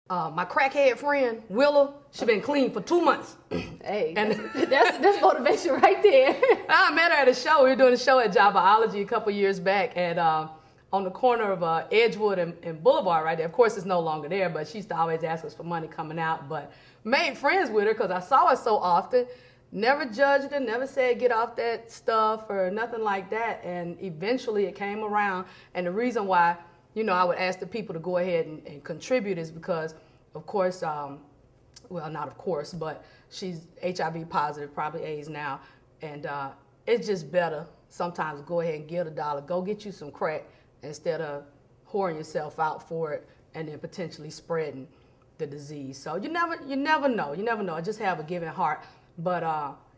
My crackhead friend, Willa, she been clean for 2 months. Hey, And that's motivation right there. I met her at a show. We were doing a show at Jobology a couple years back, and on the corner of Edgewood and Boulevard right there. Of course, it's no longer there, but she used to always ask us for money coming out. But made friends with her because I saw her so often. Never judged her, never said get off that stuff or nothing like that. And eventually it came around. And the reason why, you know, I would ask the people to go ahead and contribute is because, of course, well, not of course, but she's HIV positive, probably AIDS now. And it's just better sometimes go ahead and give a dollar. Go get you some crack instead of whoring yourself out for it and then potentially spreading the disease. So you never know. You never know. I just have a giving heart. But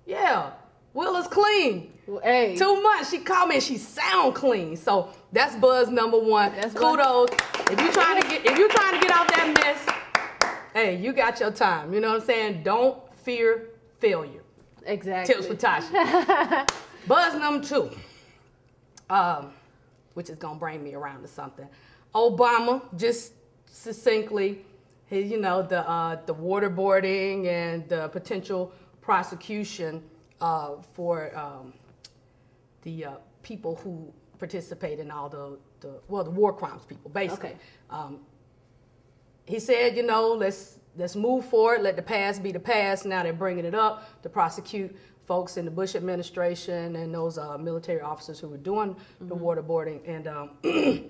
yeah, Willa's clean. Well, hey. 2 months. She called me and she sound clean. So that's buzz number one. That's kudos. If you're trying to get off that mess, hey, you got your time. You know what I'm saying? Don't fear failure. Exactly. Tips for Tasha. Buzz number two, which is gonna bring me around to something. Obama, just succinctly, his, you know, the waterboarding and the potential prosecution for the people who participate in all the war crimes people, basically. Okay. He said, you know, let's move forward, let the past be the past. Now they're bringing it up to prosecute folks in the Bush administration and those military officers who were doing the waterboarding. And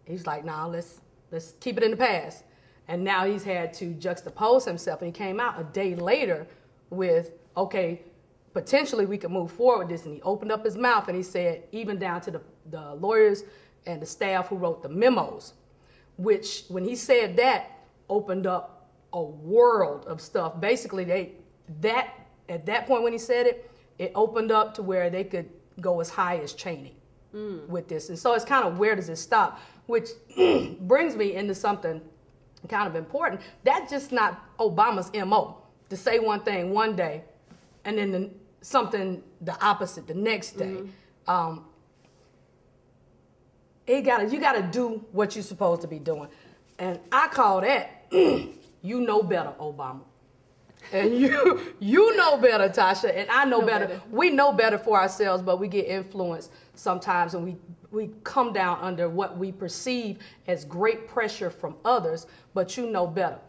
he's like, nah, let's keep it in the past. And now he's had to juxtapose himself. And he came out a day later with, okay, potentially we could move forward with this. And he opened up his mouth and he said, even down to the lawyers and the staff who wrote the memos, which when he said that, opened up a world of stuff. Basically, at that point when he said it, it opened up to where they could go as high as Cheney with this. And so it's kind of, where does it stop? Which brings me into something kind of important. That's just not Obama's MO, to say one thing one day and then something the opposite the next day. You gotta do what you're supposed to be doing. And I call that, you know better, Obama. And you know better, Tasha, and I know better. We know better for ourselves, but we get influenced sometimes, and we come down under what we perceive as great pressure from others, but you know better.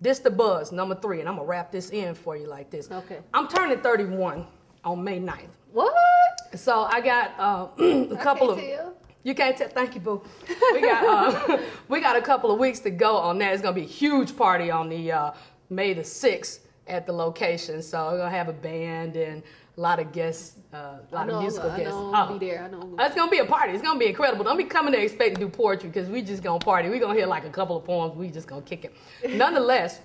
This the buzz, number three, and I'm going to wrap this in for you like this. Okay. I'm turning 31 on May 9th. What? So I got a couple of... Tell. You can't tell. Thank you, boo. We got a couple of weeks to go on that. It's going to be a huge party on the May the 6th at the location. So we're going to have a band and a lot of guests, a lot of musical guests. I'll be there. I know. It's going to be a party. It's going to be incredible. Don't be coming there expecting to do poetry because we just going to party. We're going to hear like a couple of poems. We just going to kick it. Nonetheless,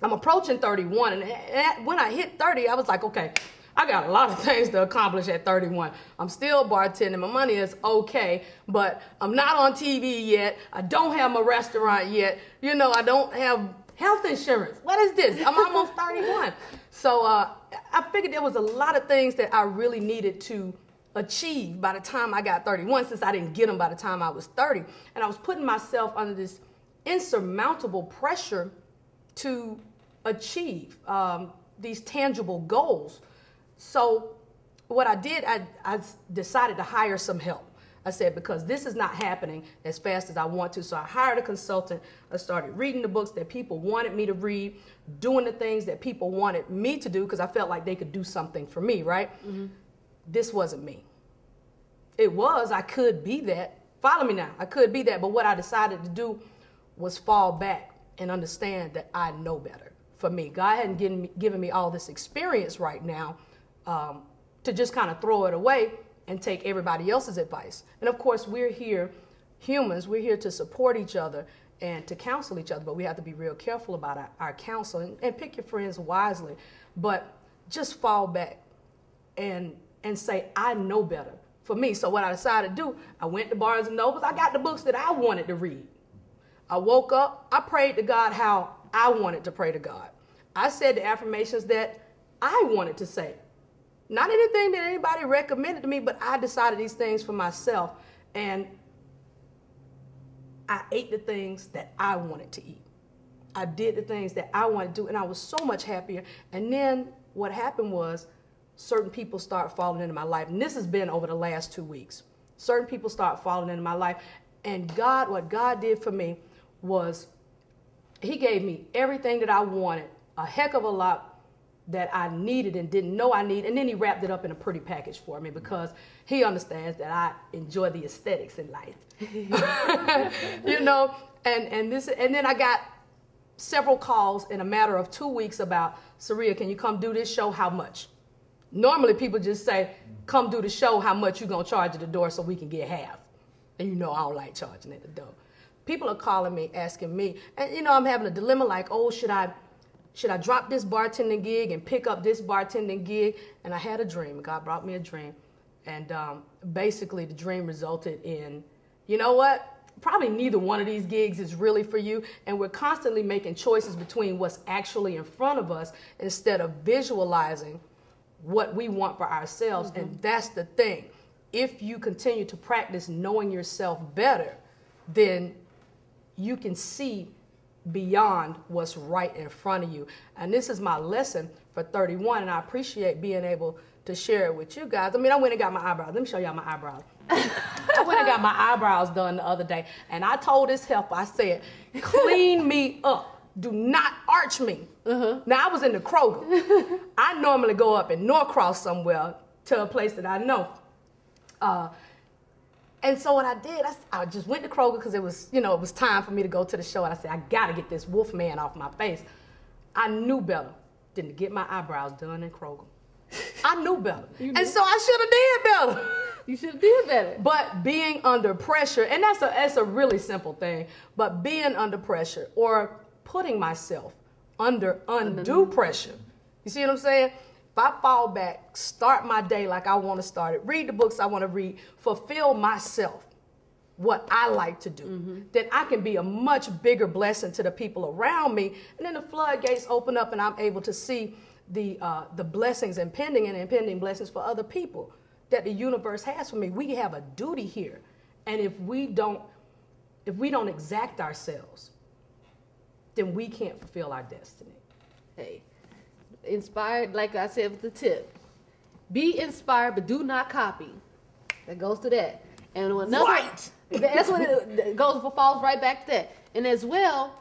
I'm approaching 31. And when I hit 30, I was like, okay, I got a lot of things to accomplish at 31. I'm still bartending. My money is okay, but I'm not on TV yet. I don't have my restaurant yet. You know, I don't have health insurance. What is this? I'm almost 31. So I figured there was a lot of things that I really needed to achieve by the time I got 31, since I didn't get them by the time I was 30. And I was putting myself under this insurmountable pressure to achieve these tangible goals. So what I did, I decided to hire some help. I said, because this is not happening as fast as I want to. So I hired a consultant. I started reading the books that people wanted me to read, doing the things that people wanted me to do because I felt like they could do something for me, right? This wasn't me. It was, I could be that. Follow me now. I could be that. But what I decided to do was fall back and understand that I know better for me. God hadn't given me all this experience right now to just kind of throw it away and take everybody else's advice. And of course, we're here, humans, we're here to support each other and to counsel each other, but we have to be real careful about our counsel and pick your friends wisely. But just fall back and say, I know better for me. So what I decided to do, I went to Barnes & Nobles. I got the books that I wanted to read. I woke up, I prayed to God how I wanted to pray to God. I said the affirmations that I wanted to say. Not anything that anybody recommended to me, but I decided these things for myself. And I ate the things that I wanted to eat. I did the things that I wanted to do, and I was so much happier. And then what happened was certain people start falling into my life. And this has been over the last 2 weeks. Certain people start falling into my life. And what God did for me was he gave me everything that I wanted, a heck of a lot that I needed and didn't know I needed. And then he wrapped it up in a pretty package for me because he understands that I enjoy the aesthetics in life. You know, and then I got several calls in a matter of 2 weeks about, Syria, can you come do this show? How much? Normally people just say, come do the show, how much you gonna charge at the door so we can get half? And you know I don't like charging at the door. People are calling me, asking me, and you know I'm having a dilemma like, oh, should I drop this bartending gig and pick up this bartending gig? And I had a dream. God brought me a dream. And basically the dream resulted in, you know what? Probably neither one of these gigs is really for you. And we're constantly making choices between what's actually in front of us instead of visualizing what we want for ourselves. And that's the thing. If you continue to practice knowing yourself better, then you can see beyond what's right in front of you. And this is my lesson for 31, and I appreciate being able to share it with you guys. I mean, I went and got my eyebrows. Let me show y'all my eyebrows. I went and got my eyebrows done the other day, and I told this helper, I said, clean me up. Do not arch me. Now, I was in the Kroger. I normally go up in Norcross somewhere to a place that I know. And so what I did, I just went to Kroger because it was, you know, it was time for me to go to the show. And I said, I got to get this wolf man off my face. I knew better than to get my eyebrows done in Kroger. I knew better. And so I should have did better. You should have did better. But being under pressure, and that's a really simple thing, but being under pressure or putting myself under undue pressure. You see what I'm saying? If I fall back, start my day like I want to start it, read the books I want to read, fulfill myself, what I like to do, then I can be a much bigger blessing to the people around me. And then the floodgates open up and I'm able to see the blessings impending blessings for other people that the universe has for me. We have a duty here. And if we don't exact ourselves, then we can't fulfill our destiny. Hey, inspired, like I said with the tip, be inspired, but do not copy. That goes to that. And another, right. That's what it goes, falls right back to that. And as well,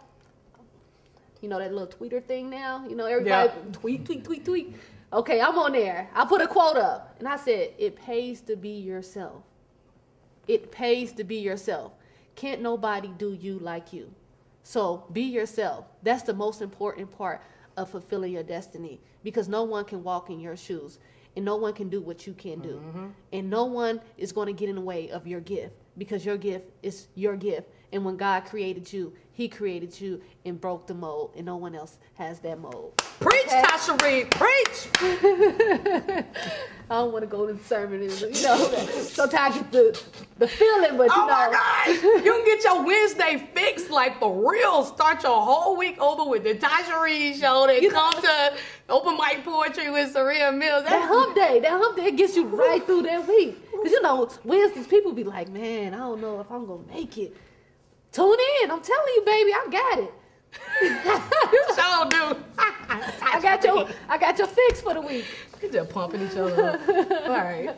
you know that little tweeter thing now? You know, everybody tweet. Okay, I'm on there. I put a quote up, and I said, it pays to be yourself. It pays to be yourself. Can't nobody do you like you. So be yourself. That's the most important part of fulfilling your destiny, because no one can walk in your shoes, and no one can do what you can do. And no one is going to get in the way of your gift, because your gift is your gift. And when God created you, he created you and broke the mold, and no one else has that mold. Preach, okay? Tasha Reid, preach! I don't want to go to the sermon, you know, sometimes I get the feeling, but you know. My God! You can get your Wednesday fixed, like for real. Start your whole week over with the Tasha Reid show. Then come to open mic poetry with Syria Mills. That hump day gets you right through that week. Because you know, Wednesdays, people be like, man, I don't know if I'm going to make it. Tune in. I'm telling you, baby, I got it. You sure do. I got your fix for the week. You're just pumping each other up. All right.